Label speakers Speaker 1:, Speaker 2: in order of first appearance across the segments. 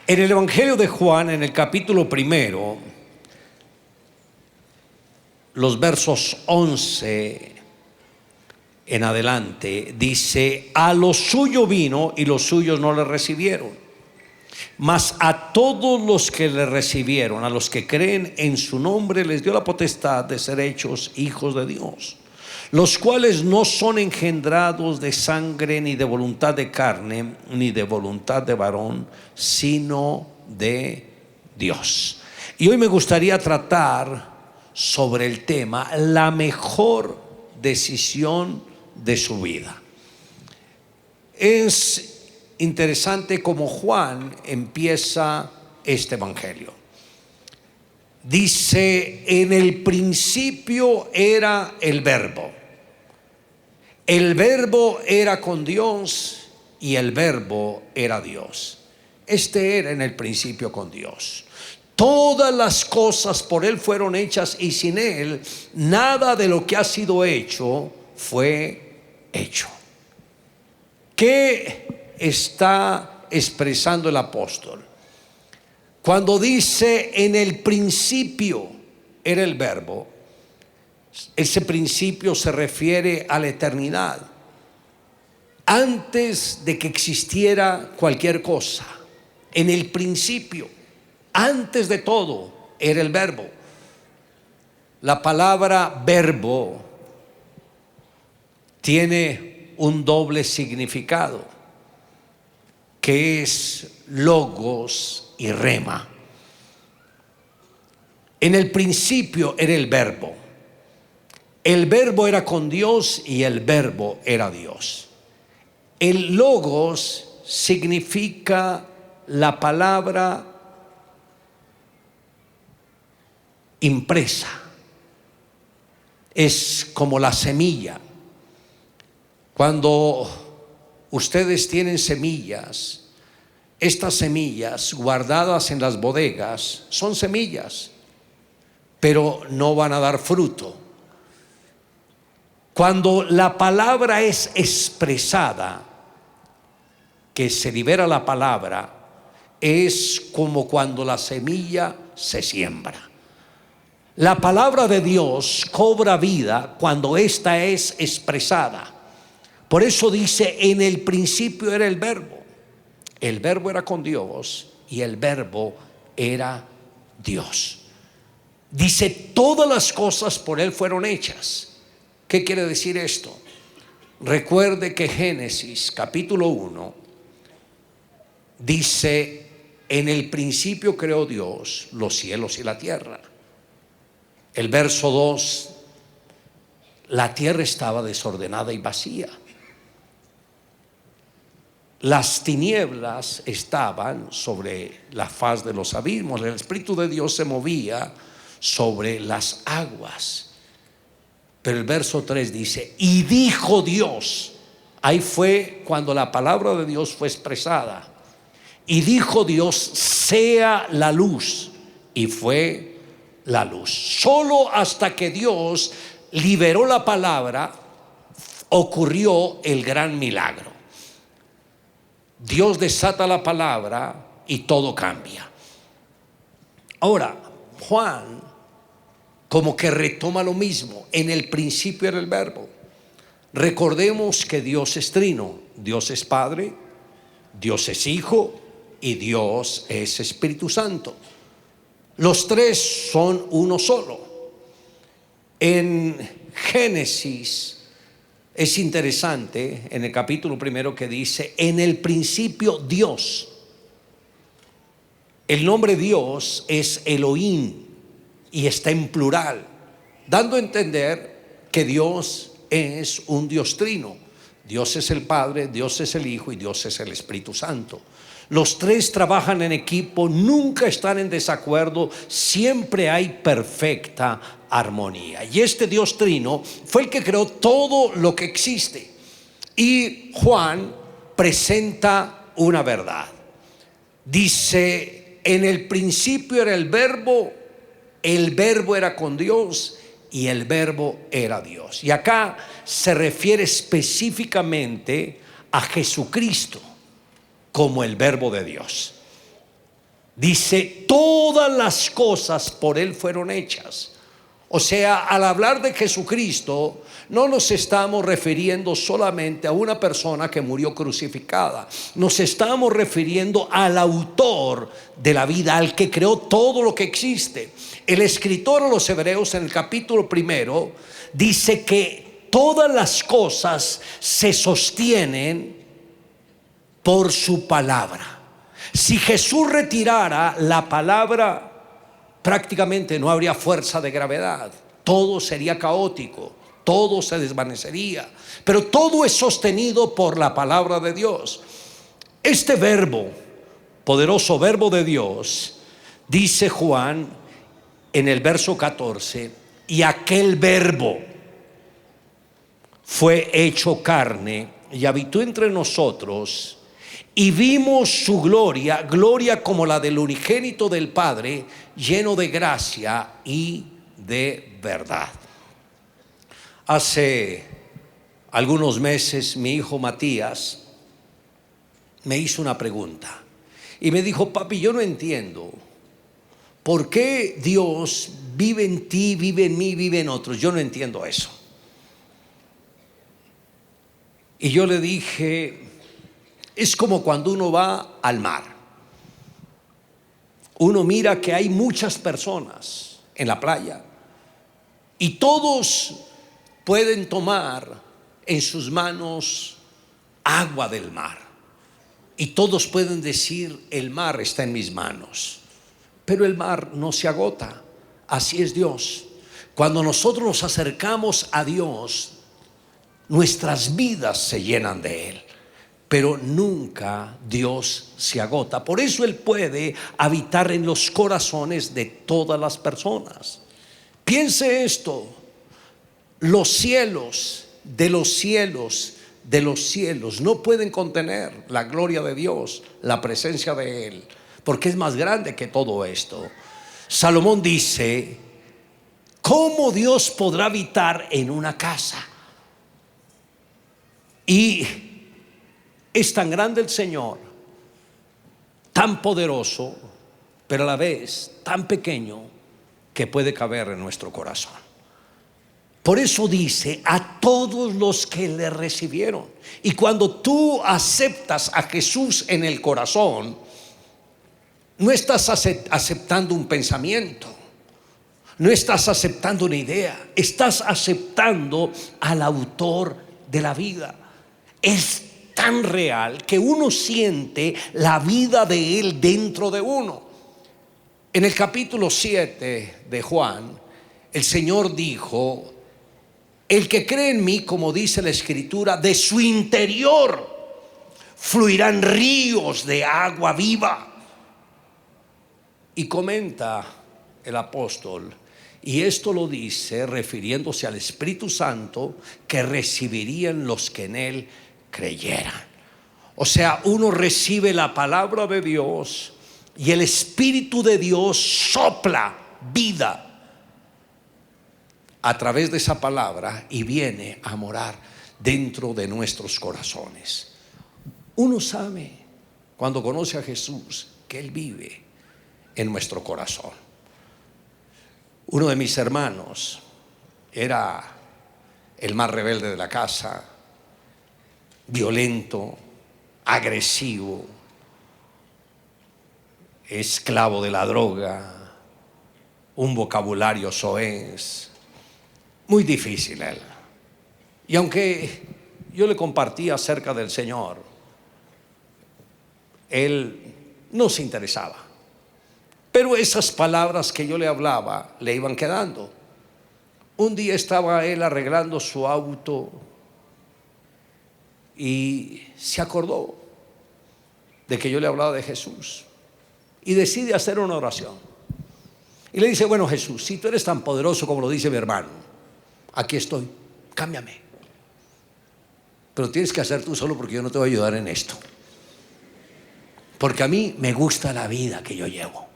Speaker 1: En el Evangelio de Juan, en el capítulo 1, los versos 11 en adelante, dice: a lo suyo vino y los suyos no le recibieron, mas a todos los que le recibieron, a los que creen en su nombre, les dio la potestad de ser hechos hijos de Dios, los cuales no son engendrados de sangre, ni de voluntad de carne, ni de voluntad de varón, sino de Dios. Y hoy me gustaría tratar sobre el tema: la mejor decisión de su vida. Es interesante cómo Juan empieza este evangelio. Dice: en el principio era el verbo era con Dios y el verbo era Dios. Este era en el principio con Dios. Todas las cosas por Él fueron hechas, y sin Él nada de lo que ha sido hecho fue hecho. ¿Qué está expresando el apóstol cuando dice en el principio era el verbo? Ese principio se refiere a la eternidad, antes de que existiera cualquier cosa. En el principio, antes de todo, era el verbo. La palabra verbo tiene un doble significado, que es logos y rema. En el principio era el verbo. El verbo era con Dios y el verbo era Dios. El logos significa la palabra impresa. Es como la semilla. Cuando ustedes tienen semillas, estas semillas guardadas en las bodegas son semillas, pero no van a dar fruto. Cuando la palabra es expresada, que se libera la palabra, es como cuando la semilla se siembra. La palabra de Dios cobra vida cuando ésta es expresada. Por eso dice: en el principio era el verbo. El verbo era con Dios y el verbo era Dios. Dice: todas las cosas por Él fueron hechas. ¿Qué quiere decir esto? Recuerde que Génesis capítulo 1 dice: en el principio creó Dios los cielos y la tierra. El verso 2: la tierra estaba desordenada y vacía. Las tinieblas estaban sobre la faz de los abismos. El Espíritu de Dios se movía sobre las aguas. Pero el verso 3 dice: y dijo Dios. Ahí fue cuando la palabra de Dios fue expresada. Y dijo Dios: sea la luz. Y fue la luz. Solo hasta que Dios liberó la palabra ocurrió el gran milagro. Dios desata la palabra y todo cambia. Ahora, Juan como que retoma lo mismo. En el principio era el verbo. Recordemos que Dios es trino. Dios es Padre, Dios es Hijo y Dios es Espíritu Santo. Los tres son uno solo. En Génesis es interesante, en el capítulo 1, que dice: en el principio Dios. El nombre Dios es Elohim y está en plural, dando a entender que Dios es un Dios trino. Dios es el Padre, Dios es el Hijo y Dios es el Espíritu Santo. Los tres trabajan en equipo, nunca están en desacuerdo, siempre hay perfecta armonía. Y este Dios trino fue el que creó todo lo que existe. Y Juan presenta una verdad. Dice: en el principio era el verbo era con Dios y el verbo era Dios. Y acá se refiere específicamente a Jesucristo como el verbo de Dios. Dice, todas las cosas por Él fueron hechas. O sea, al hablar de Jesucristo, no nos estamos refiriendo solamente a una persona que murió crucificada. Nos estamos refiriendo al autor de la vida, al que creó todo lo que existe. El escritor a los Hebreos, en el capítulo 1, dice que todas las cosas se sostienen por su palabra. Si Jesús retirara la palabra, prácticamente no habría fuerza de gravedad. Todo sería caótico, todo se desvanecería. Pero todo es sostenido por la palabra de Dios. Este verbo, poderoso verbo de Dios, dice Juan en el verso 14, y aquel verbo fue hecho carne y habitó entre nosotros, y vimos su gloria, gloria como la del unigénito del Padre, lleno de gracia y de verdad. Hace algunos meses mi hijo Matías me hizo una pregunta y me dijo: papi, yo no entiendo por qué Dios vive en ti, vive en mí, vive en otros. Yo no entiendo eso. Y yo le dije: es como cuando uno va al mar. Uno mira que hay muchas personas en la playa y todos pueden tomar en sus manos agua del mar. Y todos pueden decir: el mar está en mis manos. Pero el mar no se agota. Así es Dios. Cuando nosotros nos acercamos a Dios, nuestras vidas se llenan de Él. Pero nunca Dios se agota. Por eso Él puede habitar en los corazones de todas las personas. Piense esto: los cielos de los cielos de los cielos no pueden contener la gloria de Dios, la presencia de Él, porque es más grande que todo esto. Salomón dice: ¿cómo Dios podrá habitar en una casa? Y es tan grande el Señor, tan poderoso, pero a la vez tan pequeño, que puede caber en nuestro corazón. Por eso dice: a todos los que le recibieron. Y cuando tú aceptas a Jesús en el corazón, no estás aceptando un pensamiento, no estás aceptando una idea, estás aceptando al autor de la vida. Es tan real que uno siente la vida de Él dentro de uno. En el capítulo 7 de Juan, el Señor dijo: el que cree en mí, como dice la Escritura, de su interior fluirán ríos de agua viva. Y comenta el apóstol, y esto lo dice refiriéndose al Espíritu Santo que recibirían los que en Él creyeran. O sea, uno recibe la palabra de Dios y el Espíritu de Dios sopla vida a través de esa palabra y viene a morar dentro de nuestros corazones. Uno sabe, cuando conoce a Jesús, que Él vive en nuestro corazón. Uno de mis hermanos era el más rebelde de la casa, violento, agresivo, esclavo de la droga, un vocabulario soez, muy difícil él. Y aunque yo le compartía acerca del Señor, él no se interesaba. Pero esas palabras que yo le hablaba le iban quedando. Un día estaba él arreglando su auto y se acordó de que yo le hablaba de Jesús y decide hacer una oración. Y le dice: bueno, Jesús, si tú eres tan poderoso como lo dice mi hermano, aquí estoy, cámbiame. Pero tienes que hacer tú solo, porque yo no te voy a ayudar en esto. Porque a mí me gusta la vida que yo llevo.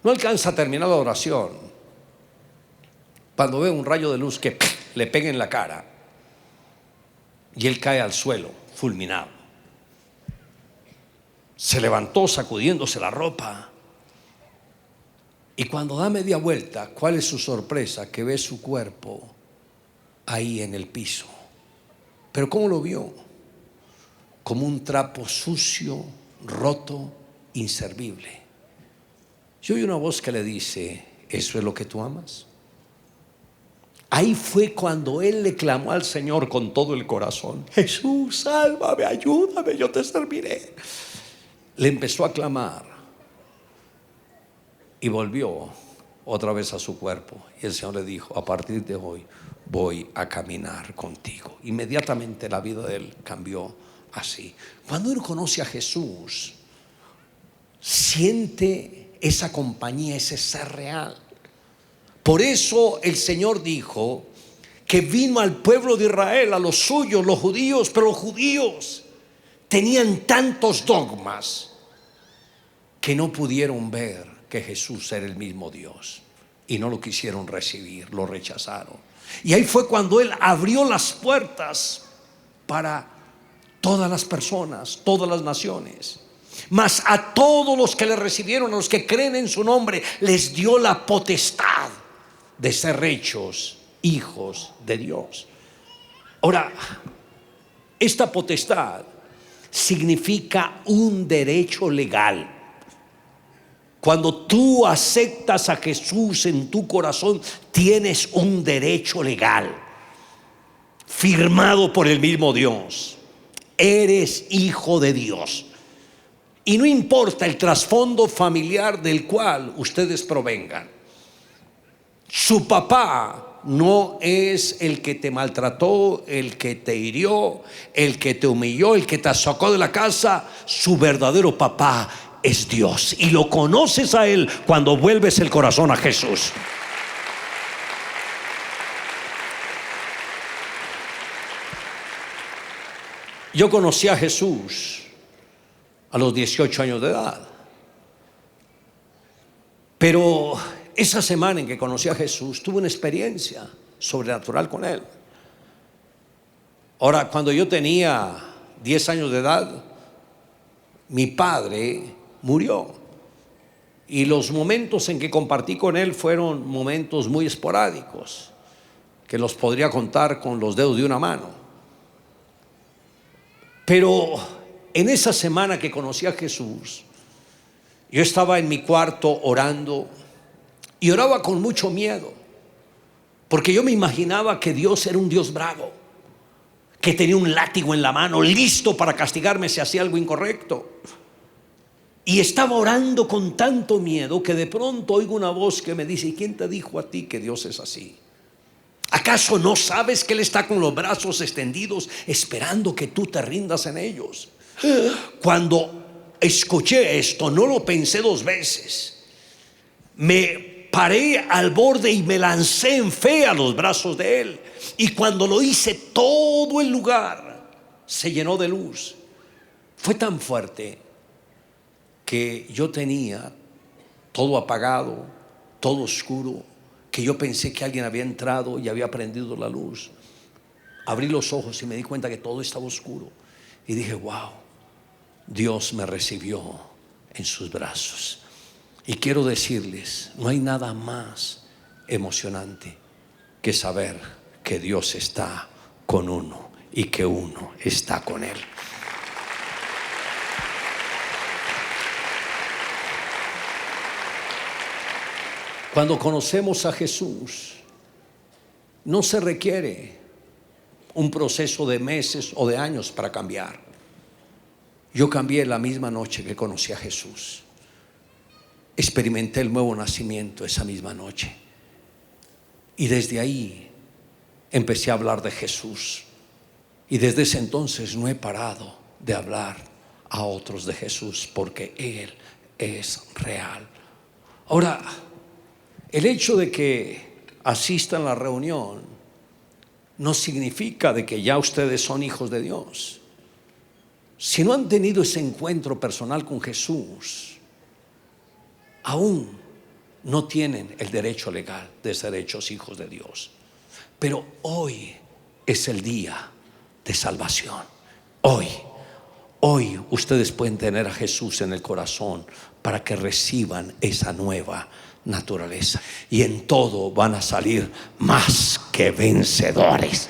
Speaker 1: No alcanza a terminar la oración cuando ve un rayo de luz que le pega en la cara y él cae al suelo fulminado. Se levantó sacudiéndose la ropa. Y cuando da media vuelta, ¿cuál es su sorpresa? Que ve su cuerpo ahí en el piso. ¿Pero cómo lo vio? Como un trapo sucio, roto, inservible. Yo oí una voz que le dice: ¿eso es lo que tú amas? Ahí fue cuando él le clamó al Señor con todo el corazón: Jesús, sálvame, ayúdame, yo te serviré. Le empezó a clamar y volvió otra vez a su cuerpo. Y el Señor le dijo: a partir de hoy voy a caminar contigo. Inmediatamente la vida de él cambió así. Cuando uno conoce a Jesús, siente esa compañía, ese ser real. Por eso el Señor dijo que vino al pueblo de Israel, a los suyos, los judíos, pero los judíos tenían tantos dogmas que no pudieron ver que Jesús era el mismo Dios y no lo quisieron recibir, lo rechazaron. Y ahí fue cuando Él abrió las puertas para todas las personas, todas las naciones. Mas a todos los que le recibieron, a los que creen en su nombre, les dio la potestad de ser hechos hijos de Dios. Ahora, esta potestad significa un derecho legal. Cuando tú aceptas a Jesús en tu corazón, tienes un derecho legal firmado por el mismo Dios. Eres hijo de Dios. Y no importa el trasfondo familiar del cual ustedes provengan. Su papá no es el que te maltrató, el que te hirió, el que te humilló, el que te sacó de la casa. Su verdadero papá es Dios, y lo conoces a Él cuando vuelves el corazón a Jesús. Yo conocí a Jesús a los 18 años de edad, pero esa semana en que conocí a Jesús tuve una experiencia sobrenatural con Él. Ahora, cuando yo tenía 10 años de edad, mi padre murió, y los momentos en que compartí con él fueron momentos muy esporádicos, que los podría contar con los dedos de una mano. Pero en esa semana que conocí a Jesús, yo estaba en mi cuarto orando, y oraba con mucho miedo, porque yo me imaginaba que Dios era un Dios bravo, que tenía un látigo en la mano, listo para castigarme si hacía algo incorrecto. Y estaba orando con tanto miedo que de pronto oigo una voz que me dice: ¿y quién te dijo a ti que Dios es así? ¿Acaso no sabes que Él está con los brazos extendidos esperando que tú te rindas en ellos? Cuando escuché esto, no lo pensé dos veces. Me paré al borde y me lancé en fe a los brazos de Él. Y cuando lo hice, todo el lugar se llenó de luz. Fue tan fuerte que yo tenía todo apagado, todo oscuro, que yo pensé que alguien había entrado y había prendido la luz. Abrí los ojos y me di cuenta que todo estaba oscuro, y dije: wow, Dios me recibió en sus brazos. Y quiero decirles, no hay nada más emocionante que saber que Dios está con uno y que uno está con Él. Cuando conocemos a Jesús, no se requiere un proceso de meses o de años para cambiar. Yo cambié la misma noche que conocí a Jesús. Experimenté el nuevo nacimiento esa misma noche, y desde ahí empecé a hablar de Jesús, y desde ese entonces no he parado de hablar a otros de Jesús, porque Él es real. Ahora, el hecho de que asistan a la reunión no significa de que ya ustedes son hijos de Dios. Si no han tenido ese encuentro personal con Jesús, aún no tienen el derecho legal de ser hechos hijos de Dios. Pero hoy es el día de salvación. Hoy ustedes pueden tener a Jesús en el corazón para que reciban esa nueva naturaleza. Y en todo van a salir más que vencedores.